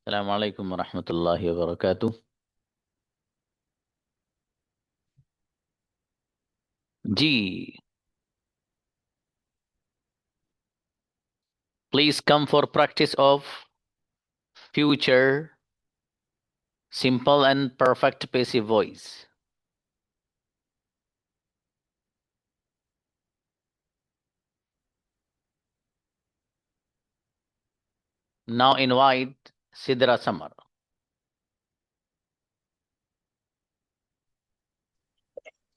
अस्सलाम वालेकुम वरहमतुल्लाहि वबरकातुह। जी, please come for practice of future simple and perfect passive voice. Now invite Sidra Samar.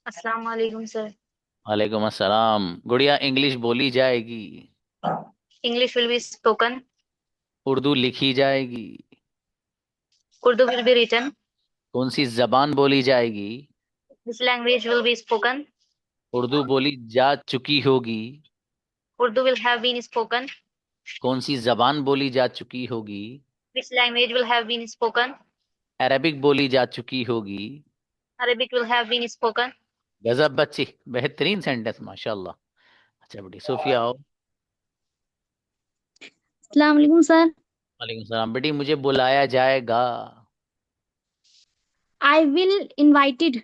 अस्सलाम वालेकुम सर। वालेकुम अस्सलाम। गुड़िया, इंग्लिश बोली जाएगी, English will be spoken. Urdu लिखी जाएगी। Urdu will be written. कौन सी जबान बोली जाएगी? This language will be spoken. Urdu बोली जा चुकी होगी। Urdu will have been spoken. कौन सी जबान बोली जा चुकी होगी? This language will have been spoken. Arabic बोली जा चुकी होगी। Arabic will have been spoken. गजब बच्ची, बेहतरीन सेंटेंस, माशाल्लाह। अच्छा बेटी, सोफिया आओ। अस्सलाम वालेकुम सर। वालेकुम सलाम। बेटी, मुझे बुलाया जाएगा। I will invited.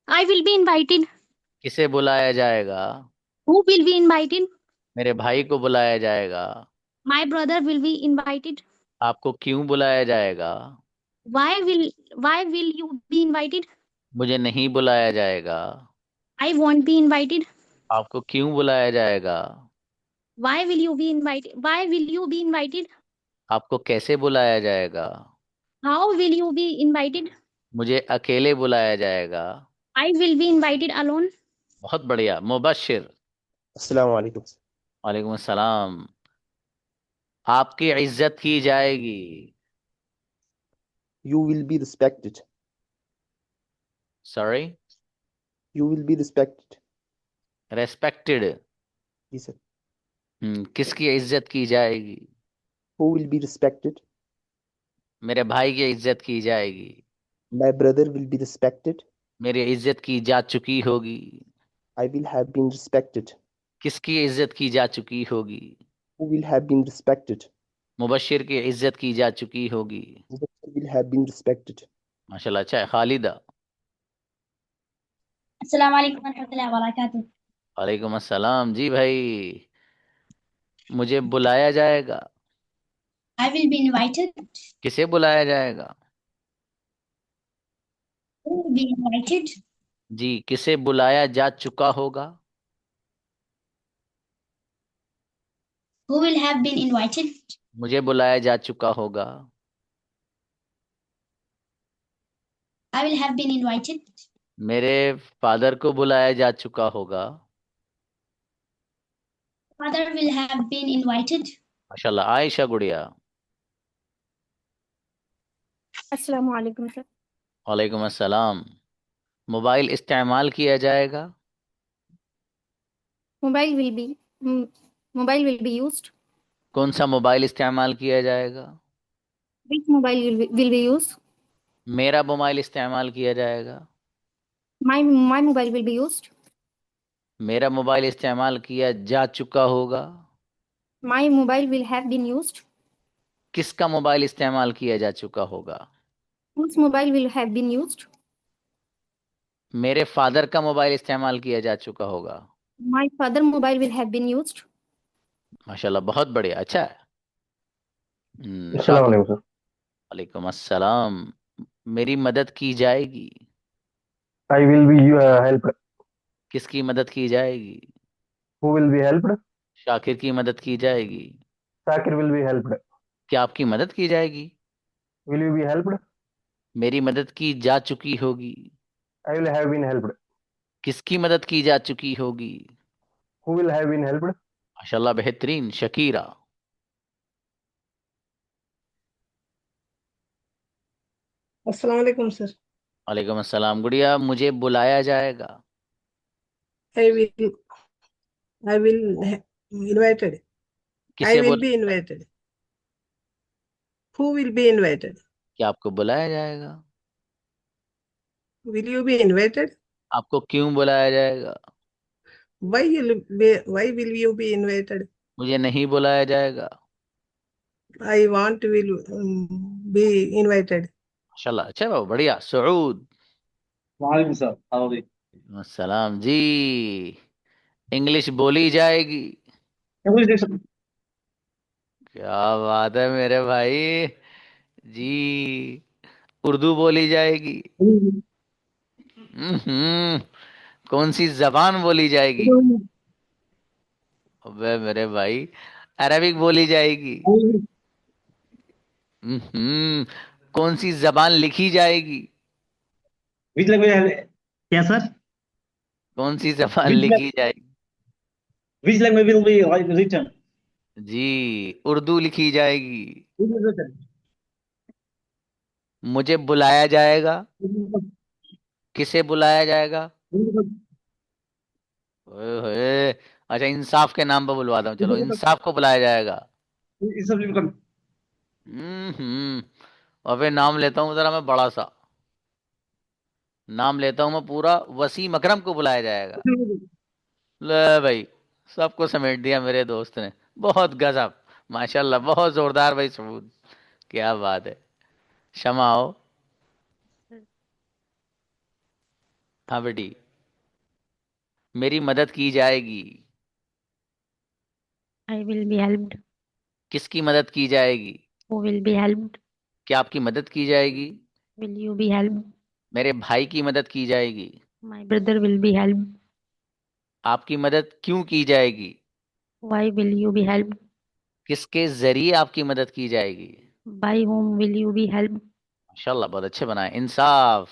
I will be invited. किसे बुलाया जाएगा? Who will be invited? मेरे भाई को बुलाया जाएगा। My brother will be invited. आपको क्यों बुलाया जाएगा? Why will why will you be invited? मुझे नहीं बुलाया जाएगा। I won't be invited. आपको क्यों बुलाया जाएगा? Why will you be invited? Why will you be invited? आपको कैसे बुलाया जाएगा? How will you be invited? मुझे अकेले बुलाया जाएगा। I will be invited alone. बहुत बढ़िया, मुबश्शिर। अस्सलाम वालेकुम। वालेकुम अस्सलाम। आपकी इज्जत की जाएगी। You will be respected. Sorry? You will be respected. Respected. जी सर। किसकी इज्जत की जाएगी? Who will be respected? मेरे भाई की इज्जत की जाएगी। My brother will be respected. मेरी इज्जत की जा चुकी होगी। I will have been respected. किसकी इज्जत की जा चुकी होगी? Who will have been respected? Mubashshir की इज्जत की जा चुकी होगी। Who will have been respected. माशाल्लाह। अच्छा है। खालिदा। अस्सलाम वालेकुम रहमतुल्लाहि व बरकातहू। वालेकुम अस्सलाम। जी भाई, मुझे बुलाया जाएगा। I will be invited. किसे बुलाया जाएगा? Who will be invited? जी, किसे बुलाया जा चुका होगा? Who will have been invited? मुझे बुलाया जा चुका होगा। I will have been invited. मेरे फादर को बुलाया जा चुका होगा। Father will have been invited. माशाल्लाह। आयशा गुड़िया। अस्सलाम वालेकुम सर। वालेकुम अस्सलाम। मोबाइल इस्तेमाल किया जाएगा। Mobile will be mobile will be used. कौन सा मोबाइल इस्तेमाल किया जाएगा? Which mobile will be used? मेरा मोबाइल इस्तेमाल किया जाएगा। My mobile will be used. मेरा मोबाइल इस्तेमाल किया जा चुका होगा। My mobile will have been used. किसका मोबाइल इस्तेमाल किया जा चुका होगा? Whose mobile will have been used? मेरे फादर का मोबाइल इस्तेमाल किया जा चुका होगा। My father mobile will have been used. माशाल्लाह, बहुत बढ़िया। अच्छा है। अस्सलाम शाकुर। वालेकुम सर। वालेकुम अस्सलाम। मेरी मदद की जाएगी। I will be helped. किसकी मदद की जाएगी? Who will be helped? Shakir की मदद की जाएगी। Sakir will be helped. क्या आपकी मदद की जाएगी? Will you be helped? मेरी मदद की जा चुकी होगी। I will have been helped. किसकी मदद की जा चुकी होगी? Who will have been helped? माशाल्लाह, बेहतरीन। शकीरा। अस्सलाम वालेकुम सर। वालेकुम अस्सलाम। गुड़िया, मुझे बुलाया जाएगा। I will I will invited. I किसे will बुला? be invited. Who will be invited? क्या आपको बुलाया जाएगा? Will you be invited? आपको क्यों बुलाया जाएगा? Why will you be invited? मुझे नहीं बुलाया जाएगा। I want will be invited? माशाल्लाह, अच्छा है बाबू, बढ़िया। सऊद। वालेकुम सलाम, how are you? सलाम जी। इंग्लिश बोली जाएगी। English dictionary. क्या बात है मेरे भाई जी। उर्दू बोली जाएगी। कौन सी जबान बोली जाएगी? अबे मेरे भाई, अरबिक बोली जाएगी। कौन सी जबान लिखी जाएगी? Which language have? Yes, sir. कौन सी जबान Which लिखी जाएगी? which language will be written? जी, उर्दू लिखी जाएगी। Which is written? मुझे बुलाया जाएगा। किसे बुलाया जाएगा? ओए होए। अच्छा, इंसाफ के नाम पर बुलवाता हूँ, चलो, इंसाफ को बुलाया जाएगा। It's a written. हम्म। और फिर नाम लेता हूँ जरा मैं बड़ा सा। नाम लेता हूँ मैं पूरा, वसीम अकरम को बुलाया जाएगा। ले भाई, सबको समेट दिया मेरे दोस्त ने। बहुत गजब, माशाल्लाह, बहुत जोरदार भाई सबूत। क्या बात है। शमा आओ। हाँ बेटी, मेरी मदद की जाएगी। I will be helped. किसकी मदद की जाएगी? Who will be helped? क्या आपकी मदद की जाएगी? Will you be helped? मेरे भाई की मदद की जाएगी। My brother will be helped. आपकी मदद क्यों की जाएगी? Why will you be helped? किसके जरिए आपकी मदद की जाएगी? By whom will you be helped? माशाल्लाह, बहुत अच्छे बनाए। इंसाफ।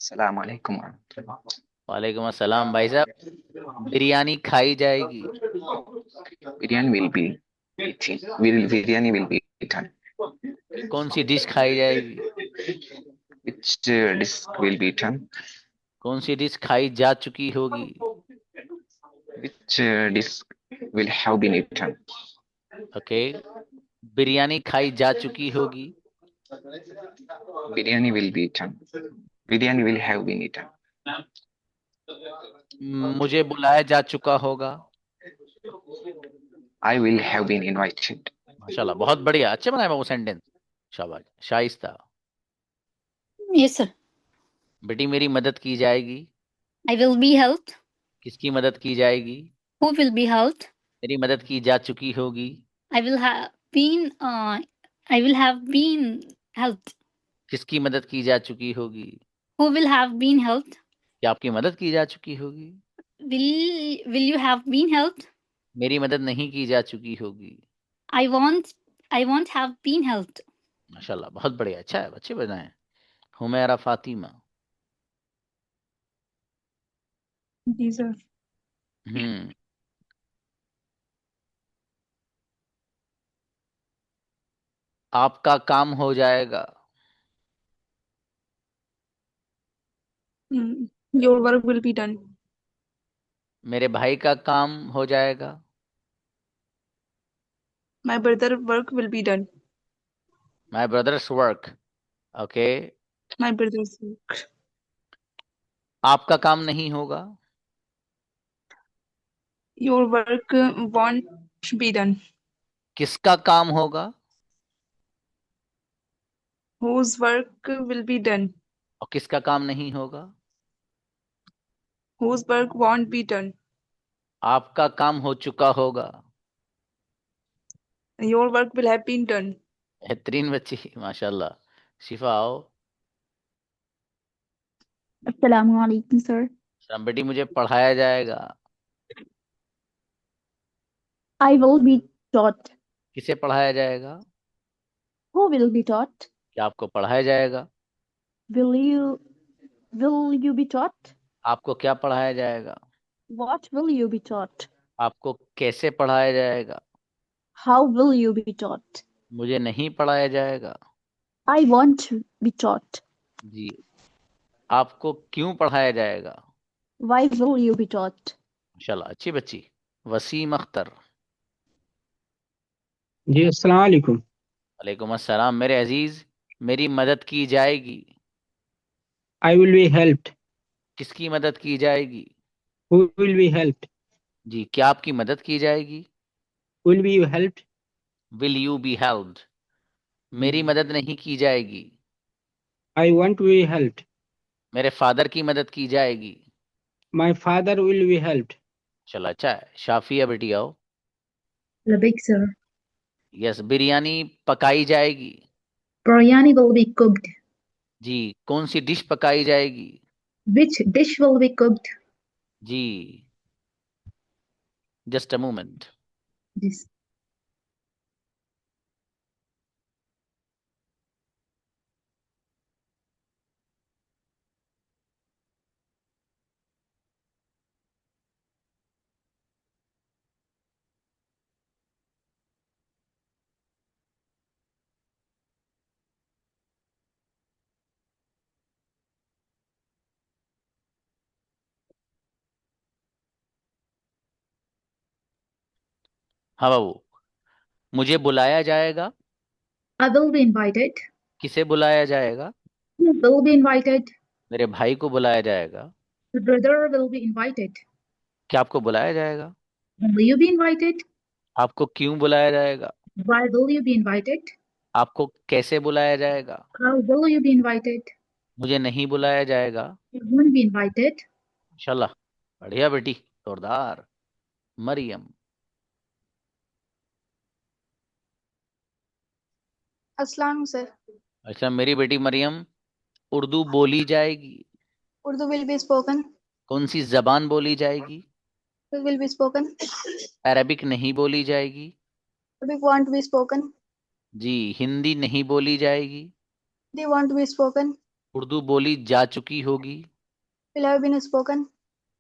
अस्सलाम वालेकुम वरहमतुल्लाह। वालेकुम अस्सलाम भाई साहब। बिरयानी खाई जाएगी। Biryani will be biryani will be eaten. कौन सी डिश खाई जाएगी? Which dish will be eaten? कौन सी डिश खाई जा चुकी होगी? Which dish will have been eaten? Okay. Biryani खाई जा चुकी होगी। Biryani will be eaten. Biryani will have been eaten. मुझे बुलाया जा चुका होगा। I will have been invited. माशाल्लाह, बहुत बढ़िया, अच्छे बनाए वो सेंटेंस। शाबाश। शाइस्ता। Yes, sir. बेटी, मेरी मदद की जाएगी। I will be helped. किसकी मदद की जाएगी? Who will be helped? मेरी मदद की जा चुकी होगी। I will have been. I will have been helped. किसकी मदद की जा चुकी होगी? Who will have been helped? क्या आपकी मदद की जा चुकी होगी? Will you have been helped? मेरी मदद नहीं की जा चुकी होगी। I won't have been helped. माशाल्लाह, बहुत बढ़िया, अच्छा है, अच्छे बनाए। हुमैरा फातिमा। जी सर। हम्म। आपका काम हो जाएगा। Your work will be done. मेरे भाई का काम हो जाएगा। My brother work will be done. My brothers work. Okay. My brother's work. आपका काम नहीं होगा। Your work won't be done. किसका काम होगा? Whose work will be done? और किसका काम नहीं होगा? Whose work won't be done? आपका काम हो चुका होगा। Your work will have been done. बेहतरीन बच्ची, माशाल्लाह। शिफा आओ। Assalamu alaikum, sir. सलाम बेटी, मुझे पढ़ाया जाएगा। I will be taught. किसे पढ़ाया जाएगा? Who will be taught? क्या आपको पढ़ाया जाएगा? Will you be taught? आपको क्या पढ़ाया जाएगा? What will you be taught? आपको कैसे पढ़ाया जाएगा? How will you be taught? मुझे नहीं पढ़ाया जाएगा। I want to be taught. जी। आपको क्यों पढ़ाया जाएगा? Why will you be taught? माशाल्लाह, अच्छी बच्ची। वसीम अख्तर। जी अस्सलाम वालेकुम। वालेकुम अस्सलाम मेरे अजीज। मेरी मदद की जाएगी। I will be helped. किसकी मदद की जाएगी? Who will be helped? जी, क्या आपकी मदद की जाएगी? Will be helped? Will you be helped? मेरी मदद नहीं की जाएगी। I want to be helped. मेरे फादर की मदद की जाएगी। My father will be helped. चलो अच्छा है। शाफिया बेटी आओ। Labik, sir. यस, बिरयानी पकाई जाएगी। Biryani will be cooked. जी, कौन सी डिश पकाई जाएगी? Which dish will be cooked? जी, जस्ट अ मोमेंट। This. हाँ बाबू, मुझे बुलाया जाएगा। I will be invited. किसे बुलाया जाएगा? Who will be invited? मेरे भाई को बुलाया जाएगा। The brother will be invited. क्या आपको बुलाया जाएगा? Will you be invited? आपको क्यों बुलाया जाएगा? Why will you be invited? आपको कैसे बुलाया जाएगा? How will you be invited? मुझे नहीं बुलाया जाएगा। You won't be invited. माशाल्लाह, बढ़िया बेटी, जोरदार। मरियम। अस्सलाम सर। अच्छा मेरी बेटी मरियम, उर्दू बोली जाएगी। Urdu will be spoken. कौन सी जबान बोली जाएगी? It will be spoken. Arabic नहीं बोली जाएगी। Arabic won't be spoken. जी, हिंदी नहीं बोली जाएगी। They won't be spoken. Urdu बोली जा चुकी होगी। Will have been spoken.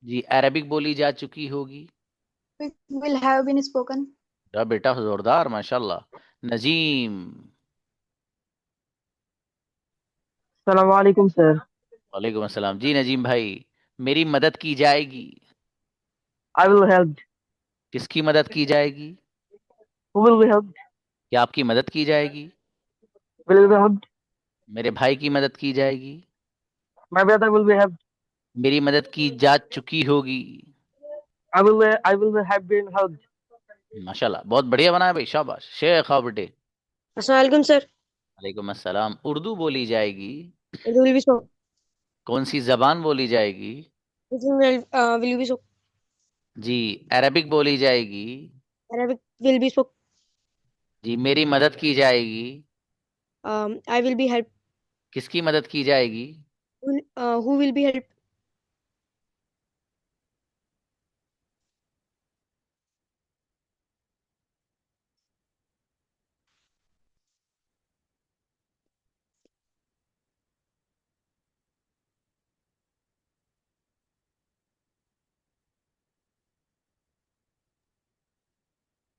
जी, अरबिक बोली जा चुकी होगी। It will have been spoken. या बेटा जोरदार, माशाल्लाह। नजीम। Assalamu alaikum, sir. वालेकुम अस्सलाम। जी नजीम भाई, मेरी मदद की जाएगी। I will help. किसकी मदद की जाएगी? Who will be helped? क्या आपकी मदद की जाएगी? Will be helped. मेरे भाई की मदद की जाएगी। My brother will be helped. मेरी मदद की जा चुकी होगी। I will have been helped. माशाल्लाह, बहुत बढ़िया बनाया भाई, शाबाश। शेख आओ बेटे। अस्सलाम वालेकुम सर। वालेकुम अस्सलाम। उर्दू बोली जाएगी। Urdu will be spoken. कौन सी जबान बोली जाएगी? Will be spoken. जी, अरबिक बोली जाएगी। Arabic will be spoken. जी, मेरी मदद की जाएगी। I will be helped. किसकी मदद की जाएगी? Who will be helped?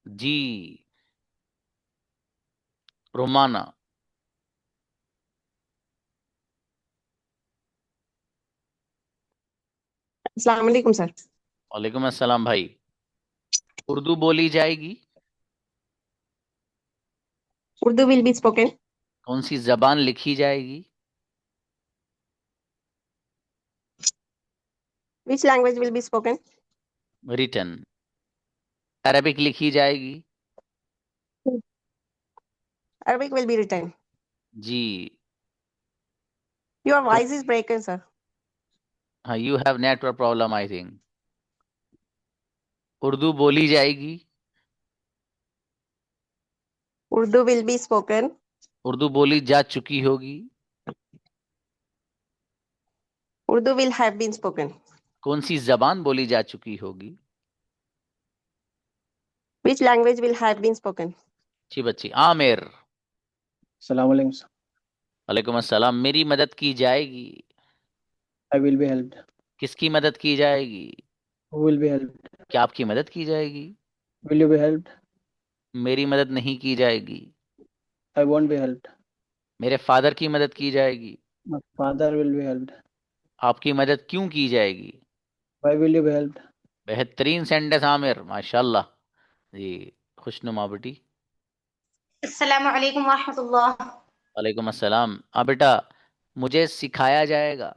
जी, रोमाना। अस्सलाम वालेकुम सर। वालेकुम अस्सलाम भाई। उर्दू बोली जाएगी। Urdu will be spoken. कौन सी जबान लिखी जाएगी? Which language will be spoken? Written. Arabic लिखी जाएगी। Arabic will be written. जी। Your voice is broken, sir. हाँ, you have network problem I think. Urdu बोली जाएगी। Urdu will be spoken. Urdu बोली जा चुकी होगी। Urdu will have been spoken. कौन सी जबान बोली जा चुकी होगी? Which language will have been spoken? जी बच्ची। आमिर। Assalamu alaikum, sir. वालेकुम अस्सलाम। मेरी मदद की जाएगी। I will be helped. किसकी मदद की जाएगी? Who will be helped? क्या आपकी मदद की जाएगी? Will you be helped? मेरी मदद नहीं की जाएगी। I won't be helped. मेरे फादर की मदद की जाएगी। My father will be helped. आपकी मदद क्यों की जाएगी? Why will you be helped? बेहतरीन सेंटेंस आमिर, माशाल्लाह। जी, खुशनुमा बेटी। Assalamu alaikum wa rahmatullah. वालेकुम अस्सलाम। बेटा, मुझे सिखाया जाएगा।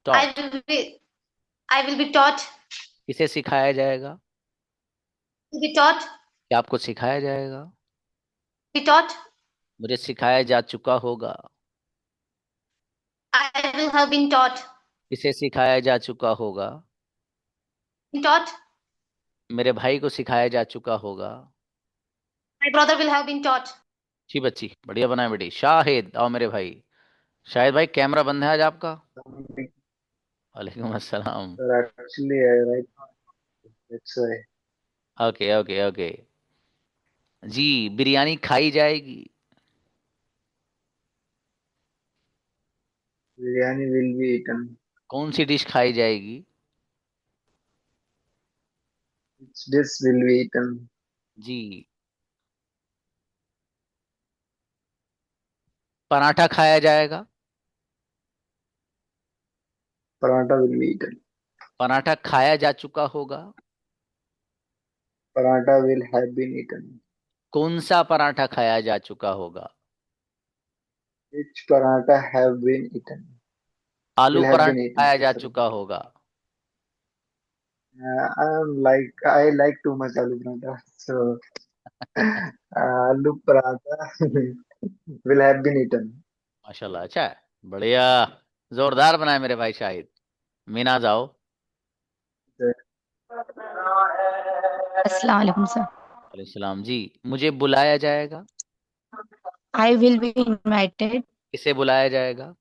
I taught. will be taught. किसे सिखाया जाएगा? Will be taught. क्या आपको सिखाया जाएगा? Be taught. मुझे सिखाया जा चुका होगा। I will have been taught. किसे सिखाया जा चुका होगा? Taught. मेरे भाई को सिखाया जा चुका होगा। My brother will have been taught. जी बच्ची, बढ़िया बनाए बेटी। शाहिद, आओ मेरे भाई। शाहिद भाई, कैमरा बंद है आज आपका? वालेकुम अस्सलाम। Sir, actually, I right. That's why. Okay okay okay. जी, बिरयानी खाई जाएगी। Biryani will be eaten. कौन सी डिश खाई जाएगी? Which dish will be eaten? जी, पराठा खाया जाएगा। Paratha will be eaten. Paratha खाया जा चुका होगा। Paratha will have been eaten. कौन सा पराठा खाया जा चुका होगा? Which paratha have been eaten? आलू Will have been paratha eaten. खाया जा Sorry. चुका होगा। I like too much aloo paratha. So aloo paratha will have been eaten. माशाल्लाह, अच्छा है, बढ़िया, जोरदार बनाए मेरे भाई शाहिद। मीना, जाओ। अस्सलाम वालेकुम सर। वालेकुम सलाम। जी, मुझे बुलाया जाएगा। I will be invited. किसे बुलाया जाएगा?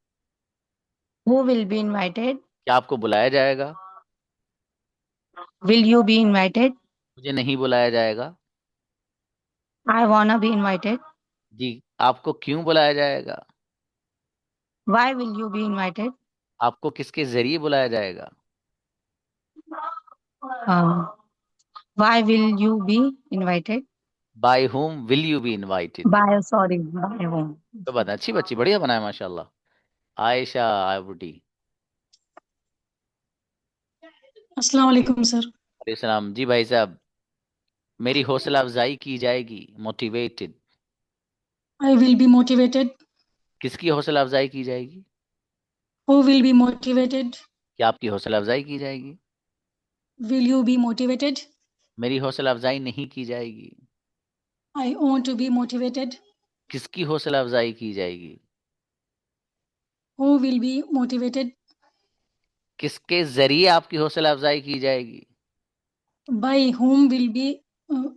Who will be invited? क्या आपको बुलाया जाएगा? Will you be invited? मुझे नहीं बुलाया जाएगा। I wanna be invited. जी, आपको क्यों बुलाया जाएगा? Why will you be invited? आपको किसके जरिए बुलाया जाएगा? Uh, why will you be invited? By whom will you be invited? Sorry, by whom? तो बात अच्छी बच्ची, बढ़िया बनाया माशाल्लाह। आयशा, आय बुटी। अस्सलाम वालेकुम सर। वालेकुम सलाम। जी भाई साहब, मेरी हौसला अफजाई की जाएगी। Motivated. I will be motivated. किसकी हौसला अफजाई की जाएगी? Who will be motivated? क्या आपकी हौसला अफजाई की जाएगी? Will you be motivated? मेरी हौसला अफजाई नहीं की जाएगी। I want to be motivated. किसकी हौसला अफजाई की जाएगी? Who will be motivated? किसके जरिए आपकी हौसला अफजाई की जाएगी? By whom will be uh,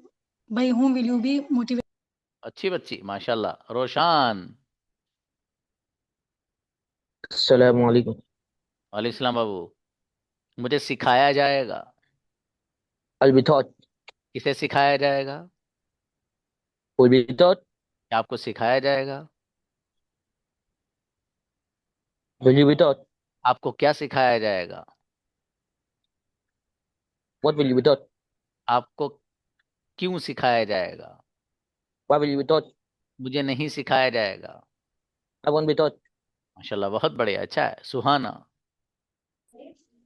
by whom will you be motivated? अच्छी बच्ची, माशाल्लाह। रोशान। Assalamu alaikum. वालेकुम सलाम बाबू। मुझे सिखाया जाएगा। I'll be taught. किसे सिखाया जाएगा? Will be taught. क्या आपको सिखाया जाएगा? Will you be taught? आपको क्या सिखाया जाएगा? What will you be taught? आपको क्यों सिखाया जाएगा? Why will you be taught? मुझे नहीं सिखाया जाएगा। I won't be taught. माशाल्लाह, बहुत बढ़िया, अच्छा है। सुहाना।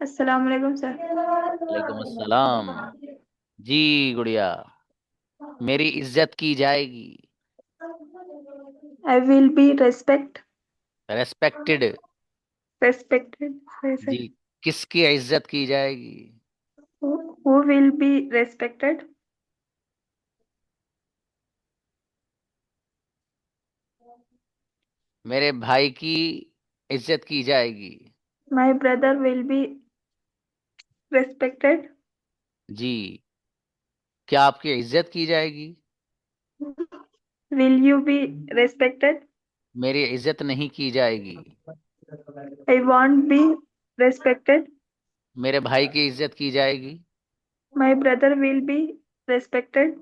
अस्सलाम वालेकुम सर। वालेकुम अस्सलाम। जी गुड़िया, मेरी इज्जत की जाएगी। I will be respected. respected. जी, किसकी इज्जत की जाएगी? Who will be respected? मेरे भाई की इज्जत की जाएगी। My brother will be respected. जी, क्या आपकी इज्जत की जाएगी? Will you be respected? मेरी इज्जत नहीं की जाएगी। I won't be respected. मेरे भाई की इज्जत की जाएगी। My brother will be respected.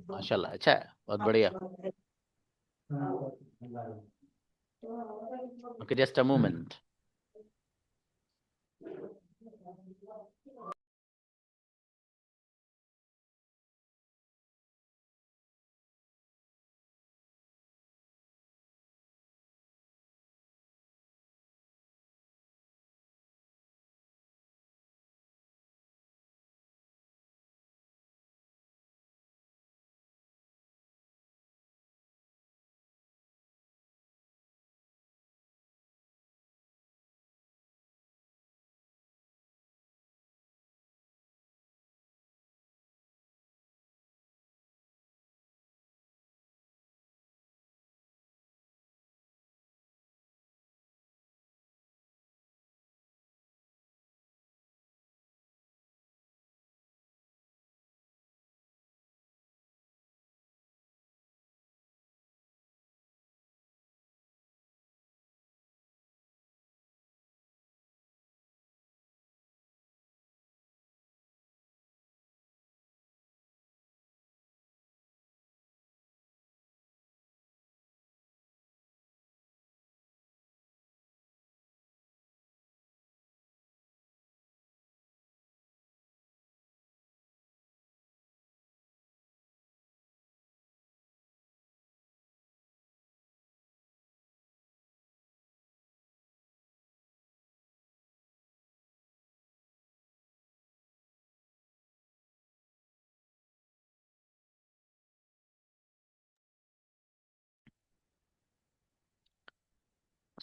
माशाल्लाह, अच्छा है, बहुत बढ़िया। Okay, just a moment.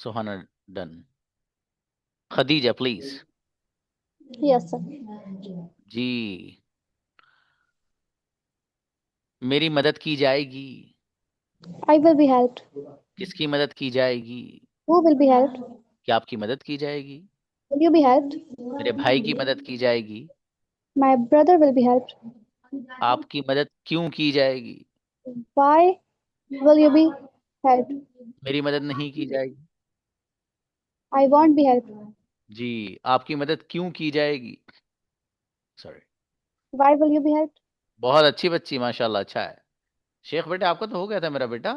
Suhana done. Khadija please. Yes, sir. जी। मेरी मदद की जाएगी। I will be helped. किसकी मदद की जाएगी? Who will be helped? क्या आपकी मदद की जाएगी? Will you be helped? मेरे भाई की मदद की जाएगी। My brother will be helped. आपकी मदद क्यों की जाएगी? Why will you be helped? मेरी मदद नहीं की जाएगी। I won't be helped. जी। आपकी मदद क्यों की जाएगी? Sorry. Why will you be helped? बहुत अच्छी बच्ची, माशाल्लाह, अच्छा है। शेख बेटा, आपका तो हो गया था मेरा बेटा।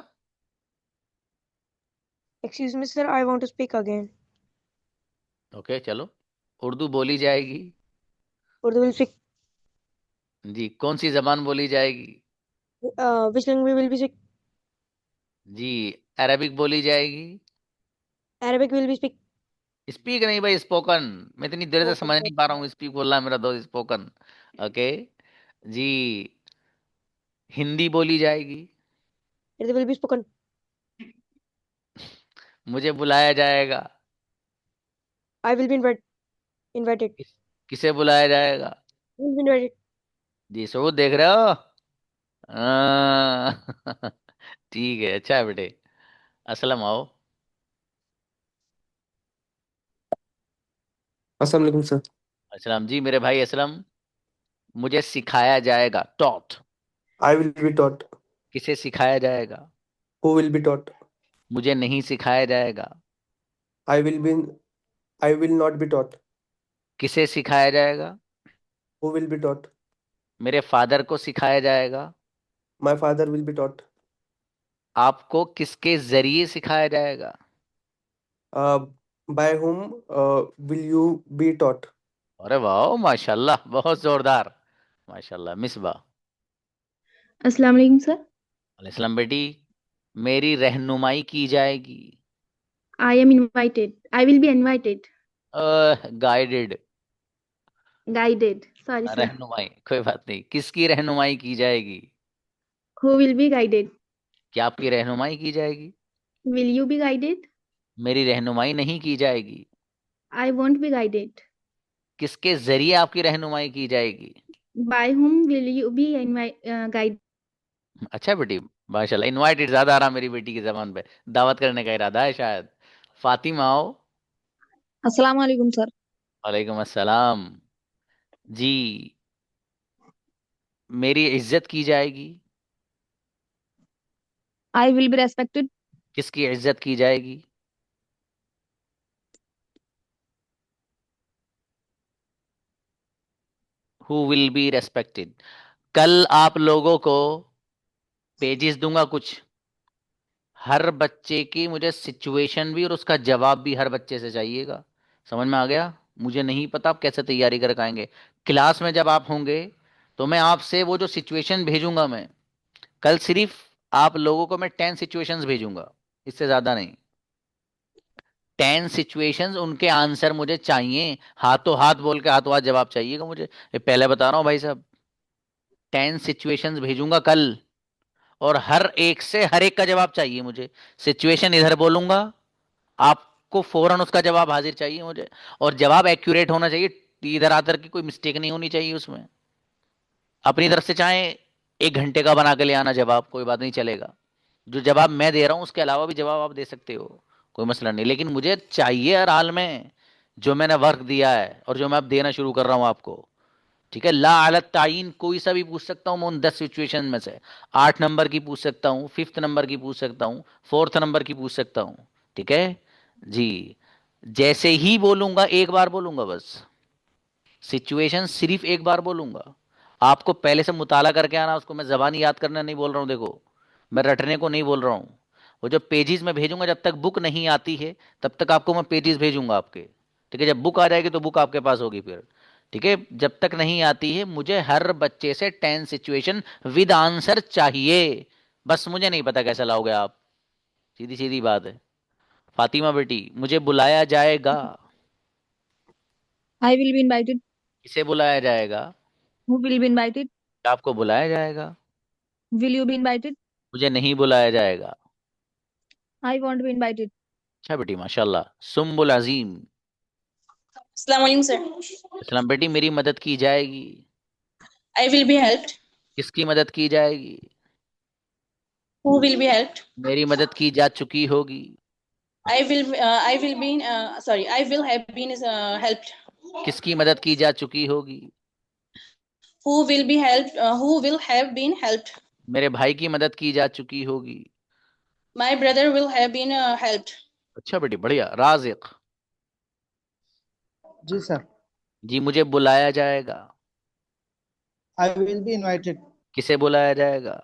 Excuse me, sir. I want to speak again. Okay, चलो। उर्दू बोली जाएगी। Urdu will speak. जी। कौन सी जबान बोली जाएगी? Which language will be speak? जी। अरबिक बोली जाएगी। Arabic will be speak. Speak नहीं भाई, स्पोकन। मैं इतनी देर से Spoken. समझ नहीं पा रहा हूँ, स्पीक बोल रहा है मेरा दोस्त, स्पोकन। ओके। जी। हिंदी बोली जाएगी। It will be spoken. मुझे बुलाया जाएगा। I will be invited. किसे बुलाया जाएगा? Will be invited. जी। सबूत देख रहे हो? हाँ। ठीक है, अच्छा है बेटे। असलम आओ। अस्सलाम वालेकुम सर। असलम जी, मेरे भाई असलम। मुझे सिखाया जाएगा, taught. I will be taught. किसे सिखाया जाएगा? Who will be taught. मुझे नहीं सिखाया जाएगा। I will be I will not be taught. किसे सिखाया जाएगा? Who will be taught. मेरे फादर को सिखाया जाएगा। My father will be taught. आपको किसके जरिए सिखाया जाएगा? By whom will you be taught. अरे वाह, माशाल्लाह, बहुत जोरदार। माशाल्लाह। मिसबा। अस्सलाम वालेकुम सर। अलैहिस्सलाम बेटी। मेरी रहनुमाई की जाएगी। I am invited. I will be invited. Guided. Guided. Sorry, sir. रहनुमाई कोई बात नहीं, किसकी रहनुमाई की जाएगी? Who will be guided? क्या आपकी रहनुमाई की जाएगी? Will you be guided? मेरी रहनुमाई नहीं की जाएगी। I won't be guided. किसके जरिए आपकी रहनुमाई की जाएगी? By whom will you be guided? अच्छा बेटी, माशाल्लाह। इनवाइटेड ज्यादा आ रहा मेरी बेटी की जबान पे, दावत करने का इरादा है शायद। फातिमा आओ। अस्सलाम वालेकुम सर। वालेकुम अस्सलाम। जी। मेरी इज्जत की जाएगी। I will be respected. किसकी इज्जत की जाएगी? Who will B respected. कल आप लोगों को पेजेस दूंगा कुछ। हर बच्चे की मुझे सिचुएशन भी और उसका जवाब भी हर बच्चे से चाहिएगा। समझ में आ गया? मुझे नहीं पता आप कैसे तैयारी कर आएंगे। क्लास में जब आप होंगे तो मैं आपसे वो जो सिचुएशन भेजूंगा, मैं कल सिर्फ आप लोगों को मैं 10 सिचुएशंस भेजूंगा, इससे ज्यादा नहीं। 10 सिचुएशंस, उनके आंसर मुझे चाहिए। हाथों हाथ बोल के हाथों हाथ जवाब चाहिएगा मुझे, ये पहले बता रहा हूं भाई साहब। 10 सिचुएशंस भेजूंगा कल, और हर एक से हर एक का जवाब चाहिए मुझे। सिचुएशन इधर बोलूंगा, आपको फौरन उसका जवाब हाजिर चाहिए मुझे, और जवाब एक्यूरेट होना चाहिए। इधर आकर की कोई मिस्टेक नहीं होनी चाहिए उसमें। अपनी तरफ से चाहे 1 घंटे का बना के ले आना जवाब, कोई बात नहीं, चलेगा। जो जवाब मैं दे रहा हूं उसके अलावा भी जवाब आप दे सकते हो, कोई मसला नहीं, लेकिन मुझे चाहिए हर हाल में जो मैंने वर्क दिया है और जो मैं अब देना शुरू कर रहा हूं आपको। ठीक है? ला अलत तायीन कोई सा भी पूछ सकता हूं मैं उन 10 सिचुएशन में से। 8 नंबर की पूछ सकता हूं, 5th नंबर की पूछ सकता हूं, 4th नंबर की पूछ सकता हूं। ठीक है जी? जैसे ही बोलूंगा एक बार बोलूंगा बस, सिचुएशन सिर्फ एक बार बोलूंगा। आपको पहले से मुताला करके आना, उसको मैं जबानी याद करना नहीं बोल रहा हूं। देखो, मैं रटने को नहीं बोल रहा हूं। वो जो पेजेस में भेजूंगा, जब तक बुक नहीं आती है तब तक आपको मैं पेजेस भेजूंगा आपके। ठीक है? जब बुक आ जाएगी तो बुक आपके पास होगी फिर। ठीक है? जब तक नहीं आती है, मुझे हर बच्चे से 10 सिचुएशन विद आंसर चाहिए। बस मुझे नहीं पता कैसे लाओगे आप, सीधी सीधी बात है। फातिमा बेटी, मुझे बुलाया जाएगा। I will be invited. किसे बुलाया जाएगा? Who will be invited? आपको बुलाया जाएगा। Will you be invited? मुझे नहीं बुलाया जाएगा। I won't be invited. अच्छा बेटी माशाल्लाह। सुम्बुल अजीम। Assalamu alaikum, sir. इस्लाम बेटी मेरी मदद की जाएगी। I will be helped. किसकी मदद की जाएगी? Who will be helped? मेरी मदद की जा चुकी होगी। I will be, sorry, I will have been helped. किसकी मदद की जा चुकी होगी? Who will be helped? Who will have been helped? मेरे भाई की मदद की जा चुकी होगी। My brother will have been helped. अच्छा बेटी बढ़िया। राजिक। जी सर। जी मुझे बुलाया जाएगा। I will be invited. किसे बुलाया जाएगा?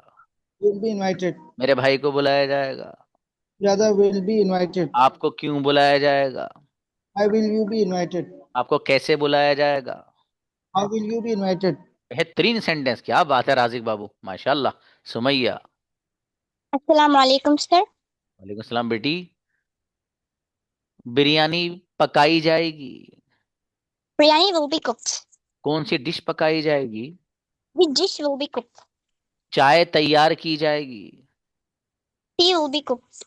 Will be invited. मेरे भाई को बुलाया जाएगा। Brother will be invited. आपको क्यों बुलाया जाएगा? Why will you be invited? आपको कैसे बुलाया जाएगा? How will you be invited? बेहतरीन सेंटेंस, क्या बात है राजिक बाबू माशाल्लाह। सुमैया। अस्सलाम वालेकुम सर। वालेकुम सलाम बेटी। बिरयानी पकाई जाएगी। Biryani will be cooked. कौन सी डिश पकाई जाएगी? The dish will be cooked. चाय तैयार की जाएगी। Tea will be cooked.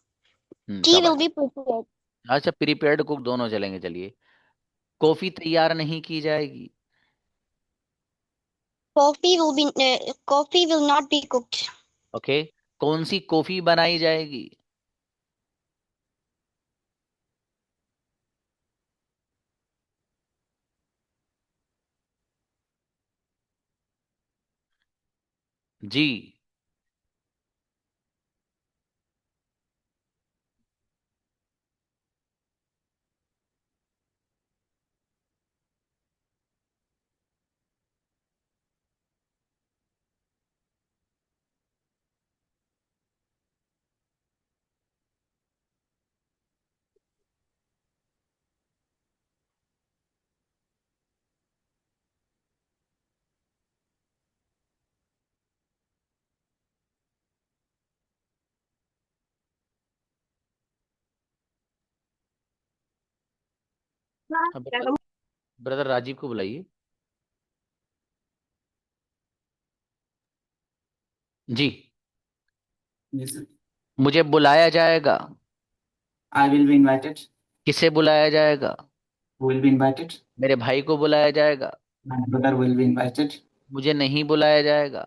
Tea will be prepared. अच्छा प्रीपेयर्ड कुक दोनों चलेंगे। चलिए। कॉफी तैयार नहीं की जाएगी। Coffee will not be cooked. Okay. कौन सी कॉफी बनाई जाएगी? जी। ब्रदर राजीव को बुलाइए। जी। मुझे बुलाया जाएगा। I will be invited. किसे बुलाया जाएगा? Who will be invited? मेरे भाई को बुलाया जाएगा। My brother will be invited. मुझे नहीं बुलाया जाएगा।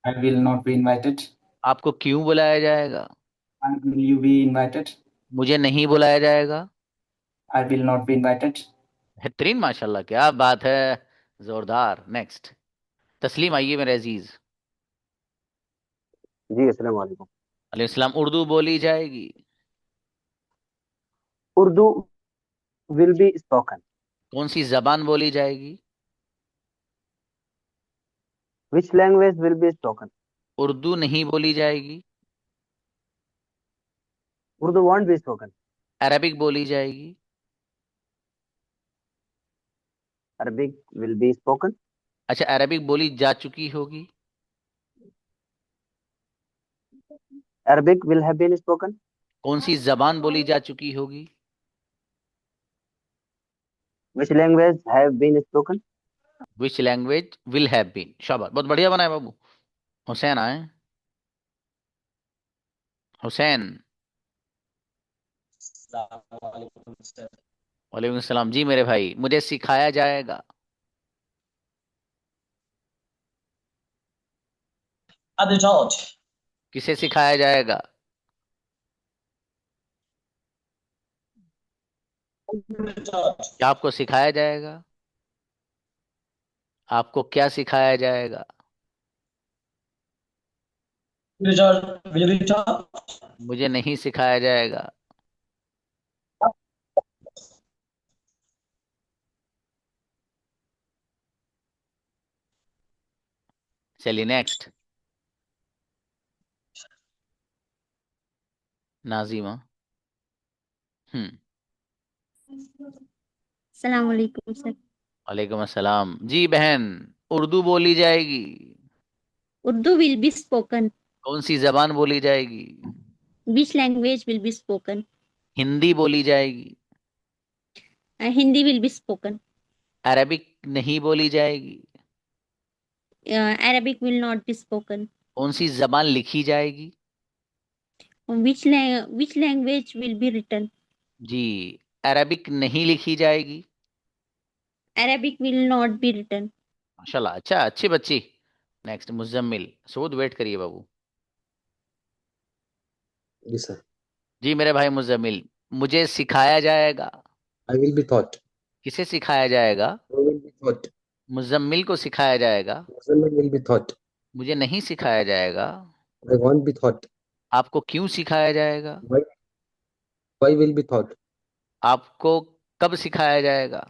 I will not be invited. आपको क्यों बुलाया जाएगा? Why will you be invited? मुझे नहीं बुलाया जाएगा। I will not be invited. बेहतरीन माशाल्लाह, क्या बात है, जोरदार। नेक्स्ट। तस्लीम आइए मेरे अजीज। जी अस्सलाम वालेकुम। अलैहि सलाम। उर्दू बोली जाएगी। Urdu will be spoken. कौन सी जबान बोली जाएगी? Which language will be spoken. Urdu नहीं बोली जाएगी। Urdu won't be spoken. Arabic बोली जाएगी। Arabic will be spoken. अच्छा अरबिक बोली जा चुकी होगी। Arabic will have been spoken. कौन सी जबान बोली जा चुकी होगी? Which language have been spoken. Which language will have been. शाबाश, बहुत बढ़िया बनाए बाबू। हुसैन आए। हुसैन। वालेकुम सलाम। जी मेरे भाई, मुझे सिखाया जाएगा। किसे सिखाया जाएगा? क्या आपको सिखाया जाएगा? आपको क्या सिखाया जाएगा? मुझे नहीं सिखाया जाएगा। चलिए नेक्स्ट। नाजिमा। अस्सलाम वालेकुम सर। वालेकुम अस्सलाम। जी बहन, उर्दू बोली जाएगी। Urdu will be spoken. कौन सी जबान बोली जाएगी? Which language will be spoken? Hindi बोली जाएगी। Hindi will be spoken. Arabic नहीं बोली जाएगी। Arabic will not be spoken. कौन सी जबान लिखी जाएगी? Which language will be written? जी, अरबिक नहीं लिखी जाएगी। Arabic will not be written. माशाल्लाह, अच्छा, अच्छी बच्ची। नेक्स्ट मुजम्मिल, सूद वेट करिए बाबू। जी सर। जी मेरे भाई मुजम्मिल, मुझे सिखाया जाएगा। I will be taught. किसे सिखाया जाएगा? I will be taught. Muzammil को सिखाया जाएगा। Muzammil will be taught. मुझे नहीं सिखाया जाएगा। I won't be taught. आपको क्यों सिखाया जाएगा? Why will be taught? आपको कब सिखाया जाएगा?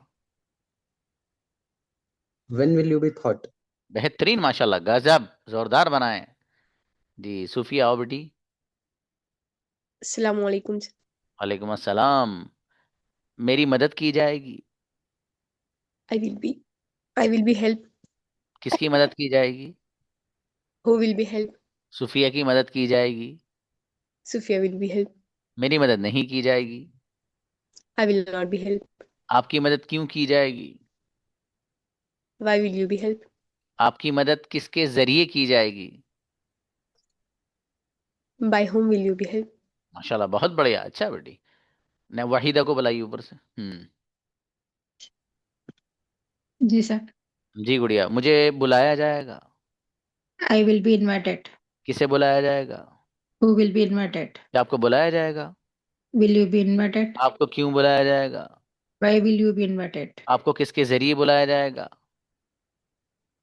When will you be taught? बेहतरीन, माशाल्लाह, गजब, जोरदार बनाए। जी सूफिया, आओ बेटी। Assalamu alaikum. वालेकुम अस्सलाम। मेरी मदद की जाएगी। I will be. I will be help. किसकी मदद की जाएगी? Who will be help? सूफिया की मदद की जाएगी। Sophia will be help. मेरी मदद नहीं की जाएगी। I will not be help. आपकी मदद क्यों की जाएगी? Why will you be help? आपकी मदद किसके जरिए की जाएगी? By whom will you be help? माशाल्लाह, बहुत बढ़िया, अच्छा बेटी। ने वहीदा को बुलाइए ऊपर से। जी सर। जी गुड़िया, मुझे बुलाया जाएगा। I will be invited. किसे बुलाया जाएगा? Who will be invited? क्या आपको बुलाया जाएगा? Will you be invited? आपको क्यों बुलाया जाएगा? Why will you be invited? आपको किसके जरिए बुलाया जाएगा?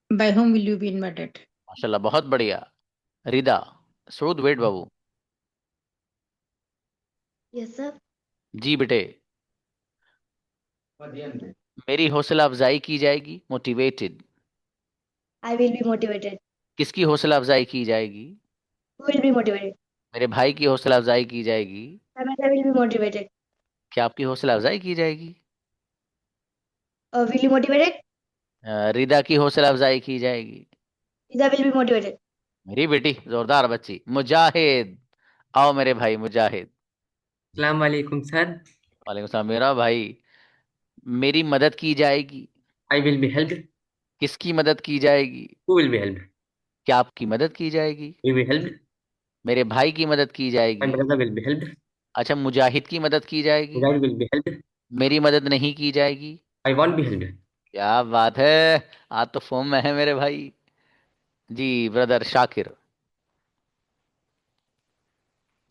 By whom will you be invited? माशाल्लाह, बहुत बढ़िया। रिदा, सऊद वेट बाबू। Yes, sir. जी बेटे, मेरी हौसला अफजाई की जाएगी। Motivated. I will be motivated. किसकी हौसला अफजाई की जाएगी? Who will be motivated? मेरे भाई की हौसला अफजाई की जाएगी। My brother will be motivated. क्या आपकी हौसला अफजाई की जाएगी? Will you motivated? रिदा की हौसला अफजाई की जाएगी। Lisa will be motivated. मेरी बेटी, जोरदार बच्ची। मुजाहिद, आओ मेरे भाई मुजाहिद। अस्सलाम वालेकुम सर। वालेकुम सलाम मेरा भाई। मेरी मदद की जाएगी। I will be helped. किसकी मदद की जाएगी? Who will be helped? क्या आपकी मदद की जाएगी? Will be helped. मेरे भाई की मदद की My जाएगी। brother will be helped. अच्छा, मुजाहिद की मदद की जाएगी। Mujahid will be helped. मेरी मदद नहीं की जाएगी। I won't be helped. क्या बात है, आज तो फॉर्म में है मेरे भाई। जी ब्रदर शाकिर।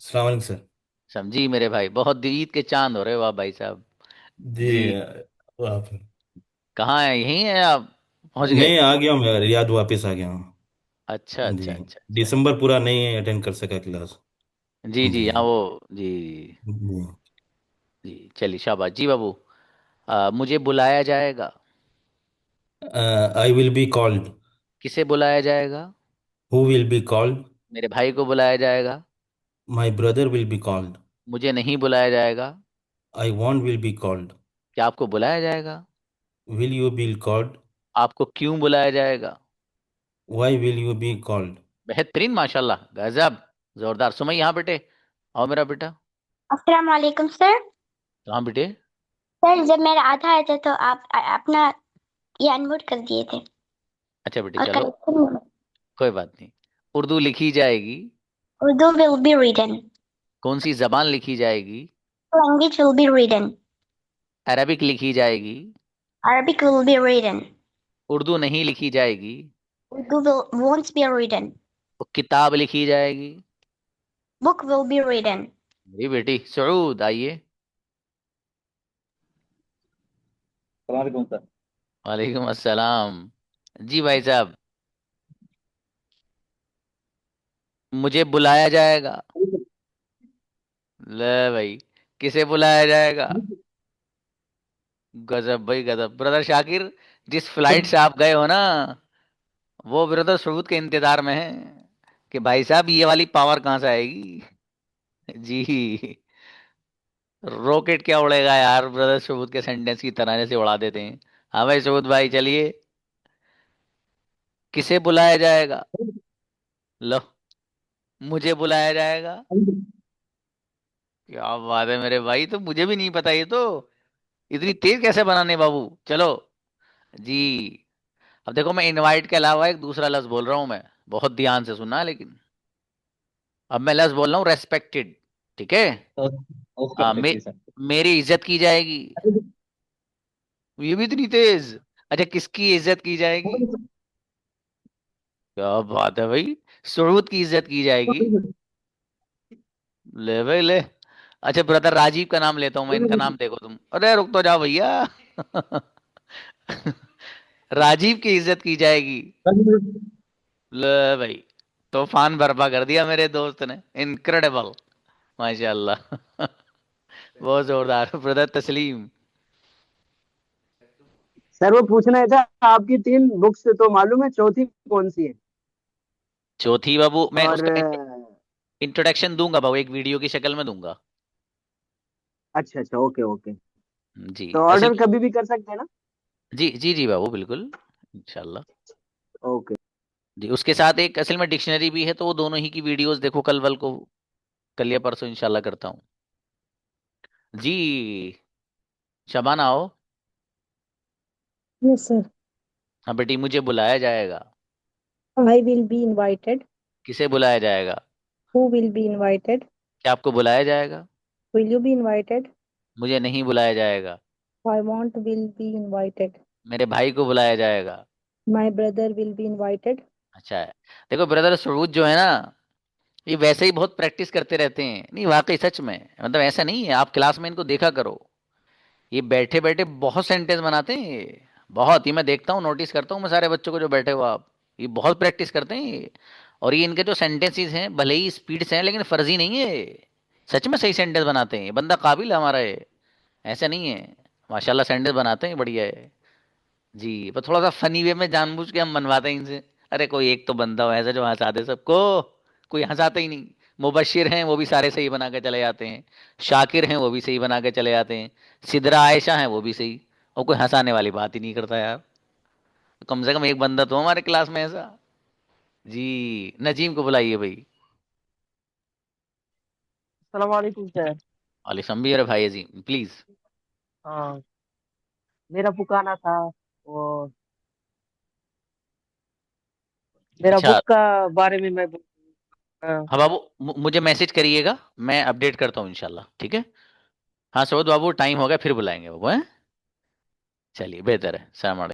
अस्सलाम वालेकुम सर। समझी मेरे भाई, बहुत ईद के चांद हो रहे हो आप भाई साहब। जी आप कहाँ है, यहीं है आप? पहुंच गए? नहीं, आ गया हूँ मैं, रियाद वापस आ गया हूँ। अच्छा अच्छा जी, अच्छा। दिसंबर पूरा नहीं अटेंड कर सका क्लास। जी जी, जी हाँ वो, जी जी। जी, चलिए शाबाश। जी बाबू, मुझे बुलाया जाएगा। I will be called. किसे बुलाया जाएगा? Who will be called. मेरे भाई को बुलाया जाएगा। My brother will be called. मुझे नहीं बुलाया जाएगा। I won't will be called. क्या आपको बुलाया जाएगा? Will you be called. आपको क्यों बुलाया जाएगा? Why will you be called. बेहतरीन, माशाल्लाह, गजब, जोरदार। सुमई, यहाँ बेटे, आओ मेरा बेटा। अस्सलाम वालेकुम सर। कहाँ बेटे? सर जब मेरा आधा आया था तो आप अपना ये अनम्यूट कर दिए थे। अच्छा बेटे, और चलो करेक्शन कोई बात नहीं। उर्दू लिखी जाएगी। Urdu will be written. कौन सी जबान लिखी जाएगी? Language will be written. Arabic लिखी जाएगी। Arabic will be written. Urdu नहीं लिखी जाएगी। Urdu will won't be written. वो किताब लिखी जाएगी। Book will be written. मेरी बेटी सऊद, आइए। वालेकुम सर। वालेकुम अस्सलाम। जी भाई साहब, मुझे बुलाया जाएगा। ले भाई, किसे बुलाया जाएगा? गजब भाई गजब। ब्रदर शाकिर, जिस फ्लाइट से आप गए हो ना, वो ब्रदर सऊद के इंतजार में है कि भाई साहब ये वाली पावर कहाँ से आएगी। जी, रॉकेट क्या उड़ेगा यार, ब्रदर सऊद के सेंटेंस की तरह से उड़ा देते हैं। हाँ भाई सऊद भाई, चलिए। किसे बुलाया जाएगा? लो, मुझे बुलाया जाएगा। क्या बात है मेरे भाई, तो मुझे भी नहीं पता ये तो। इतनी तेज कैसे बनाने बाबू, चलो। जी, अब देखो, मैं इनवाइट के अलावा एक दूसरा लफ्ज बोल रहा हूं मैं, बहुत ध्यान से सुनना। लेकिन अब मैं लफ्ज बोल रहा हूँ रेस्पेक्टेड। ठीक है। मेरी इज्जत की जाएगी। ये भी इतनी तेज। अच्छा, किसकी इज्जत की जाएगी? क्या बात है भाई, सुरूद की इज्जत की जाएगी। ले भाई ले। अच्छा ब्रदर राजीव का नाम लेता हूं मैं, इनका नाम देखो तुम। अरे रुक तो जाओ भैया। राजीव की इज्जत की जाएगी। ले भाई, तूफान बर्पा कर दिया मेरे दोस्त ने, इनक्रेडिबल, माशाल्लाह। बहुत जोरदार ब्रदर तस्लीम। सर वो पूछना था, आपकी 3 बुक्स तो मालूम है, चौथी कौन सी है? चौथी बाबू मैं और उसका इंट्रोडक्शन दूंगा बाबू, एक वीडियो की शक्ल में दूंगा। अच्छा अच्छा, ओके ओके। जी तो असल ऑर्डर कभी भी कर सकते हैं ना? जी जी जी बाबू, बिल्कुल इंशाल्लाह। ओके। जी उसके साथ एक असल में डिक्शनरी भी है, तो वो दोनों ही की वीडियोस देखो, कल वल को, कल या परसों इंशाल्लाह करता हूँ। जी शबाना आओ। Yes, sir. हाँ बेटी, मुझे बुलाया जाएगा। I will be invited. किसे बुलाया जाएगा? Who will be invited? क्या आपको बुलाया जाएगा? Will you be invited? मुझे नहीं बुलाया जाएगा। I want will be invited. मेरे भाई को बुलाया जाएगा। My brother will be invited. अच्छा है। देखो ब्रदर सुरूज जो है ना, ये वैसे ही बहुत प्रैक्टिस करते रहते हैं। नहीं वाकई सच में, मतलब ऐसा नहीं है, आप क्लास में इनको देखा करो, ये बैठे बैठे बहुत सेंटेंस बनाते हैं ये। बहुत ही मैं देखता हूँ, नोटिस करता हूँ मैं सारे बच्चों को जो बैठे हो आप, ये बहुत प्रैक्टिस करते हैं ये। और ये इनके जो सेंटेंसेस हैं भले ही स्पीड से हैं, लेकिन फर्जी नहीं है ये। सच में सही सेंटेंस बनाते हैं, ये बंदा काबिल है हमारा ये, ऐसा नहीं है। माशाल्लाह सेंटेंस बनाते हैं, बढ़िया है। जी पर थोड़ा सा फनी वे में जानबूझ के हम मनवाते हैं इनसे। अरे कोई एक तो बंदा हो ऐसा जो हंसा दे सबको, कोई हंसाता ही नहीं। मुबशिर हैं वो भी सारे सही बना के चले जाते हैं, शाकिर हैं वो भी सही बना के चले जाते हैं, सिदरा आयशा हैं वो भी सही, और कोई हंसाने वाली बात ही नहीं करता यार। कम से कम एक बंदा तो हमारे क्लास में ऐसा। जी नजीम को बुलाइए भाई। अस्सलाम वालेकुम सर। अली संबी, अरे भाई अजीम प्लीज। हाँ, मेरा पुकाना था वो, मेरा अच्छा बुक का बारे में मैं हाँ। हाँ बाबू, मुझे मैसेज करिएगा, मैं अपडेट करता हूँ इंशाल्लाह, ठीक है। हाँ सऊद बाबू टाइम हो गया, फिर बुलाएंगे बाबू, हैं। चलिए बेहतर है, सलाम अलैकुम।